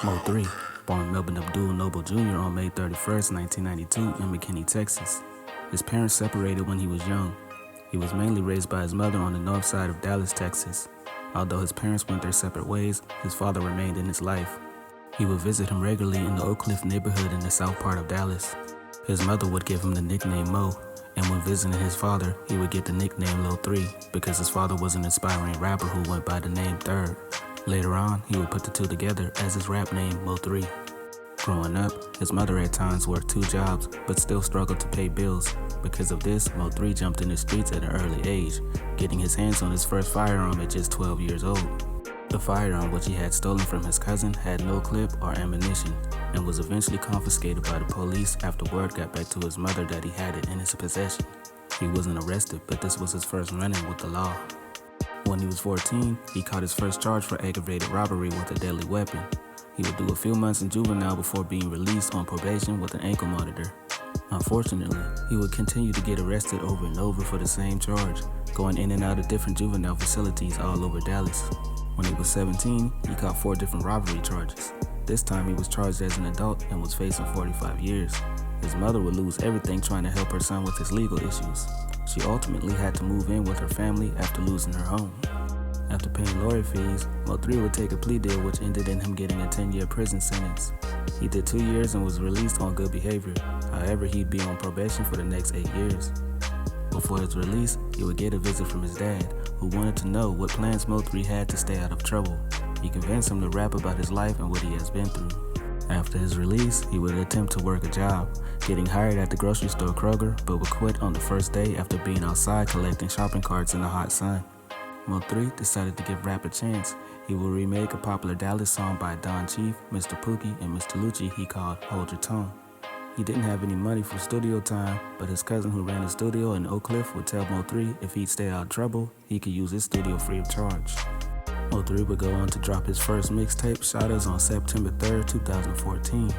Mo3, born Melvin Abdul Noble Jr. on May 31st, 1992 in McKinney, Texas. His parents separated when he was young. He was mainly raised by his mother on the north side of Dallas, Texas. Although his parents went their separate ways, his father remained in his life. He would visit him regularly in the Oak Cliff neighborhood in the south part of Dallas. His mother would give him the nickname Mo, and when visiting his father, he would get the nickname Mo3 because his father was an aspiring rapper who went by the name Third. Later on, he would put the two together as his rap name Mo3. Growing up, his mother at times worked 2 jobs but still struggled to pay bills. Because of this, Mo3 jumped in the streets at an early age, getting his hands on his first firearm at just 12 years old. The firearm, which he had stolen from his cousin, had no clip or ammunition and was eventually confiscated by the police after word got back to his mother that he had it in his possession. He wasn't arrested, but this was his first run-in with the law. When he was 14, he caught his first charge for aggravated robbery with a deadly weapon. He would do a few months in juvenile before being released on probation with an ankle monitor. Unfortunately, he would continue to get arrested over and over for the same charge, going in and out of different juvenile facilities all over Dallas. When he was 17, he caught 4 different robbery charges. This time he was charged as an adult and was facing 45 years. His mother would lose everything trying to help her son with his legal issues. She ultimately had to move in with her family after losing her home. After paying lawyer fees, Mo3 would take a plea deal which ended in him getting a 10-year prison sentence. He did 2 years and was released on good behavior. However, he'd be on probation for the next 8 years. Before his release, he would get a visit from his dad, who wanted to know what plans Mo3 had to stay out of trouble. He convinced him to rap about his life and what he has been through. After his release, he would attempt to work a job, getting hired at the grocery store Kroger, but would quit on the first day after being outside collecting shopping carts in the hot sun. Mo3 decided to give rap a chance. He would remake a popular Dallas song by Don Chief, Mr. Pookie, and Mr. Lucci he called Hold Your Tongue. He didn't have any money for studio time, but his cousin who ran a studio in Oak Cliff would tell Mo3 if he'd stay out of trouble, he could use his studio free of charge. Mo3 would go on to drop his first mixtape, Shotta on September 3rd, 2014,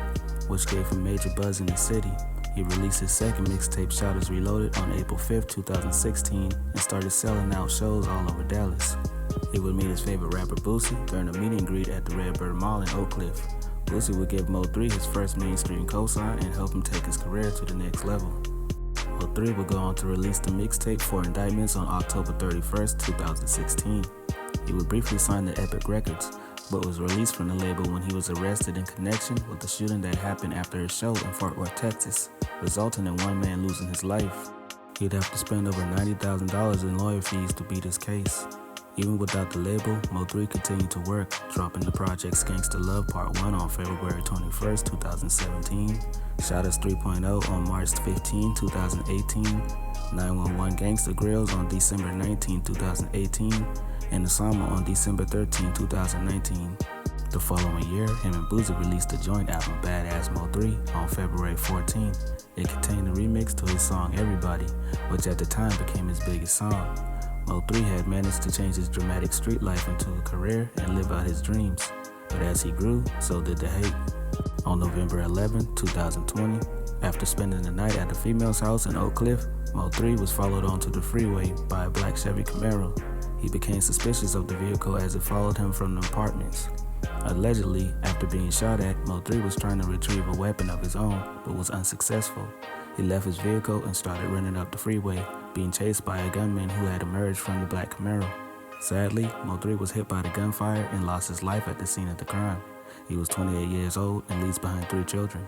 which gave him major buzz in the city. He released his second mixtape, Shotta Reloaded, on April 5th, 2016, and started selling out shows all over Dallas. He would meet his favorite rapper Boosie during a meet and greet at the Rapper Mo3 in Oak Cliff. Boosie would give Mo3 his first mainstream cosign and help him take his career to the next level. Mo3 would go on to release the mixtape For Indictments on October 31st, 2016. He would briefly sign to Epic Records, but was released from the label when he was arrested in connection with the shooting that happened after his show in Fort Worth, Texas, resulting in one man losing his life. He'd have to spend over $90,000 in lawyer fees to beat his case. Even without the label, Mo3 continued to work, dropping the projects Gangsta Love Part 1 on February 21st, 2017, Shotta 3.0 on March 15, 2018, 911 Gangsta Grills on December 19, 2018, and Osama on December 13, 2019. The following year, him and Boosie released the joint album Badass Mo3 on February 14. It contained a remix to his song Everybody, which at the time became his biggest song. Mo3 had managed to change his dramatic street life into a career and live out his dreams. But as he grew, so did the hate. On November 11, 2020, after spending the night at a female's house in Oak Cliff, Mo3 was followed onto the freeway by a black Chevy Camaro. He became suspicious of the vehicle as it followed him from the apartments. Allegedly, after being shot at, Mo3 was trying to retrieve a weapon of his own, but was unsuccessful. He left his vehicle and started running up the freeway, being chased by a gunman who had emerged from the black Camaro. Sadly, Mo3 was hit by the gunfire and lost his life at the scene of the crime. He was 28 years old and leaves behind 3 children.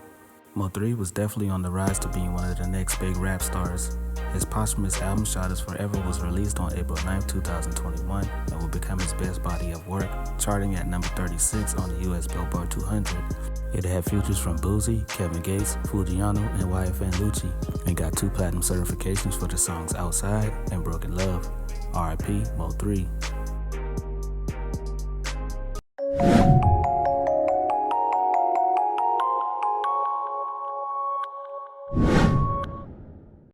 Mo3 was definitely on the rise to being one of the next big rap stars. His posthumous album Shotta Forever was released on April 9, 2021 and will become his best body of work, charting at number 36 on the US Billboard 200. It had features from Boosie, Kevin Gates, Fujiano, and YFN Lucci, and got 2 platinum certifications for the songs Outside and Broken Love. R.I.P. Mo3.